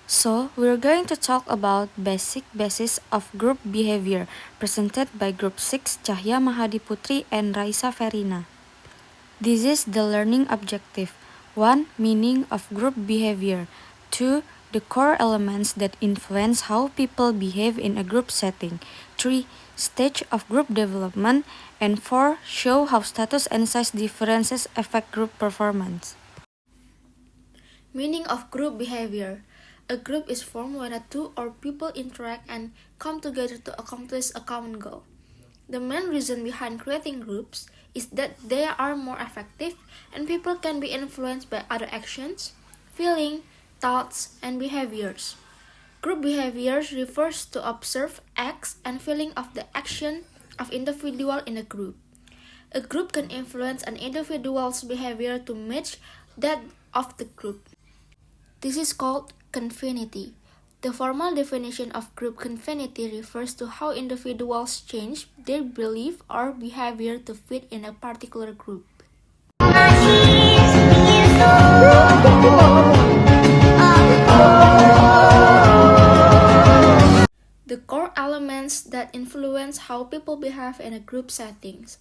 So, we're going to talk about basic basis of group behavior presented by Group 6 Cahya Mahadiputri and Raisa Verina. This is the learning objective. 1. Meaning of group behavior. 2. The core elements that influence how people behave in a group setting. 3. Stage of group development. And 4. Show how status and size differences affect group performance. Meaning of group behavior. A group is formed when two or people interact and come together to accomplish a common goal. The main reason behind creating groups is that they are more effective and people can be influenced by other actions, feelings, thoughts, and behaviors. Group behavior refers to observe acts and feeling of the action of individual in a group. A group can influence an individual's behavior to match that of the group. This is called confinity. The formal definition of group confinity refers to how individuals change their belief or behavior to fit in a particular group. The core elements that influence how people behave in a group settings.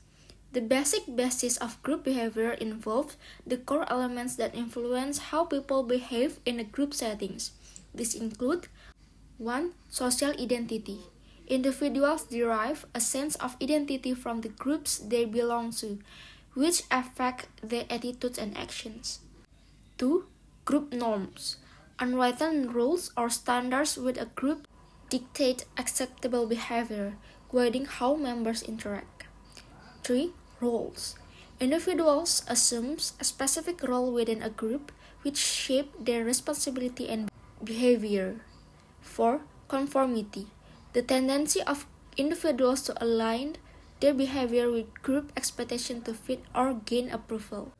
The basic basis of group behavior involves the core elements that influence how people behave in a group settings. These include 1. Social identity. Individuals derive a sense of identity from the groups they belong to, which affect their attitudes and actions. 2. Group norms. Unwritten rules or standards with a group dictate acceptable behavior, guiding how members interact. 3. Roles. Individuals assume a specific role within a group, which shape their responsibility and behavior. 4. Conformity. The tendency of individuals to align their behavior with group expectation to fit or gain approval.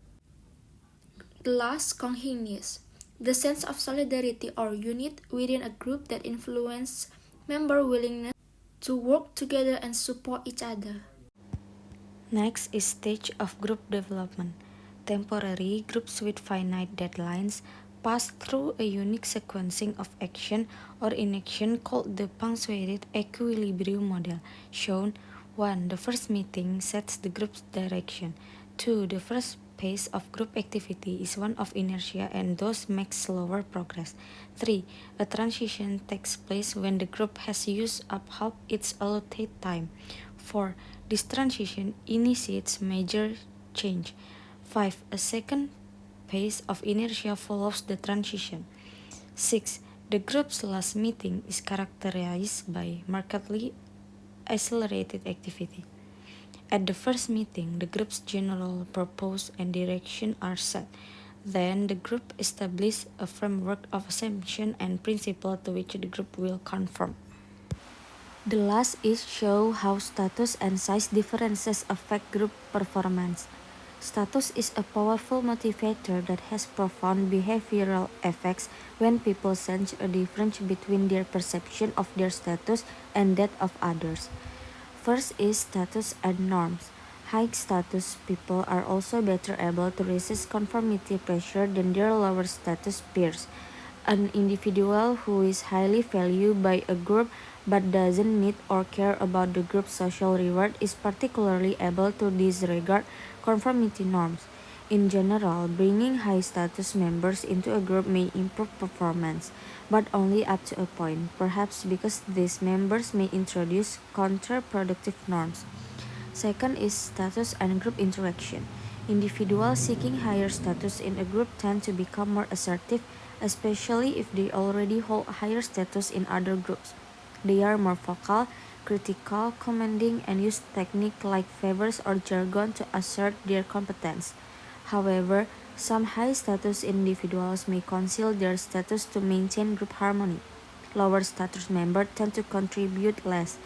The last, congenius. The sense of solidarity or unit within a group that influences member willingness to work together and support each other. Next is stage of group development. Temporary groups with finite deadlines pass through a unique sequencing of action or inaction called the punctuated equilibrium model, shown 1. The first meeting sets the group's direction. 2. The first phase of group activity is one of inertia and thus makes slower progress. 3. A transition takes place when the group has used up half its allotted time. 4. This transition initiates major change. 5. A second phase of inertia follows the transition. 6. The group's last meeting is characterized by markedly accelerated activity. At the first meeting, the group's general purpose and direction are set. Then the group establishes a framework of assumption and principle to which the group will conform. The last is show how status and size differences affect group performance. Status is a powerful motivator that has profound behavioral effects when people sense a difference between their perception of their status and that of others. First is status and norms. High status people are also better able to resist conformity pressure than their lower status peers. An individual who is highly valued by a group but doesn't need or care about the group's social reward is particularly able to disregard conformity norms. In general, bringing high status members into a group may improve performance, but only up to a point, perhaps because these members may introduce counterproductive norms. Second is status and group interaction. Individuals seeking higher status in a group tend to become more assertive, especially if they already hold higher status in other groups. They are more vocal, critical, commanding, and use techniques like favors or jargon to assert their competence. However, some high status individuals may conceal their status to maintain group harmony. Lower status members tend to contribute less,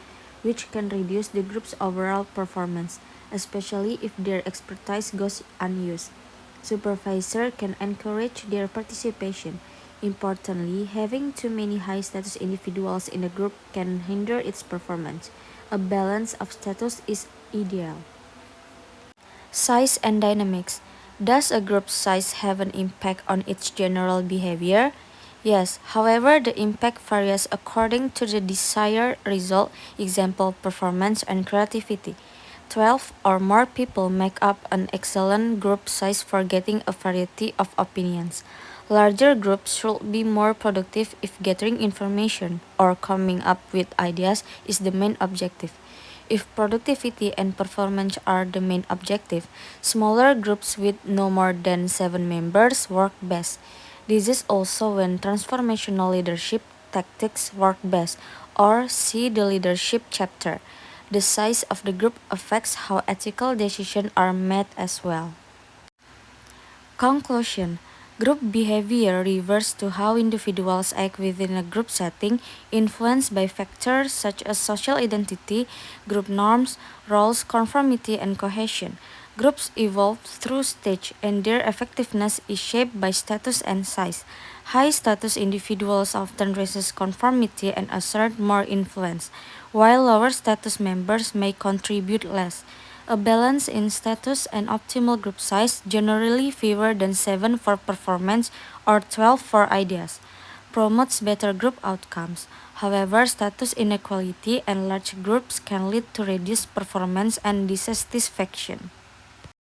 which can reduce the group's overall performance, especially if their expertise goes unused. Supervisor can encourage their participation. Importantly, having too many high-status individuals in a group can hinder its performance. A balance of status is ideal. Size and dynamics. Does a group size have an impact on its general behavior? Yes, however, the impact varies according to the desired result, example, performance and creativity. 12 or more people make up an excellent group size for getting a variety of opinions. Larger groups should be more productive if gathering information or coming up with ideas is the main objective. If productivity and performance are the main objective, smaller groups with no more than 7 members work best. This is also when transformational leadership tactics work best, or see the leadership chapter. The size of the group affects how ethical decisions are made as well. Conclusion. Group behavior refers to how individuals act within a group setting, influenced by factors such as social identity, group norms, roles, conformity, and cohesion. Groups evolve through stage, and their effectiveness is shaped by status and size. High status individuals often resist conformity and assert more influence, while lower status members may contribute less. A balance in status and optimal group size, generally fewer than 7 for performance or 12 for ideas, promotes better group outcomes. However, status inequality and large groups can lead to reduced performance and dissatisfaction.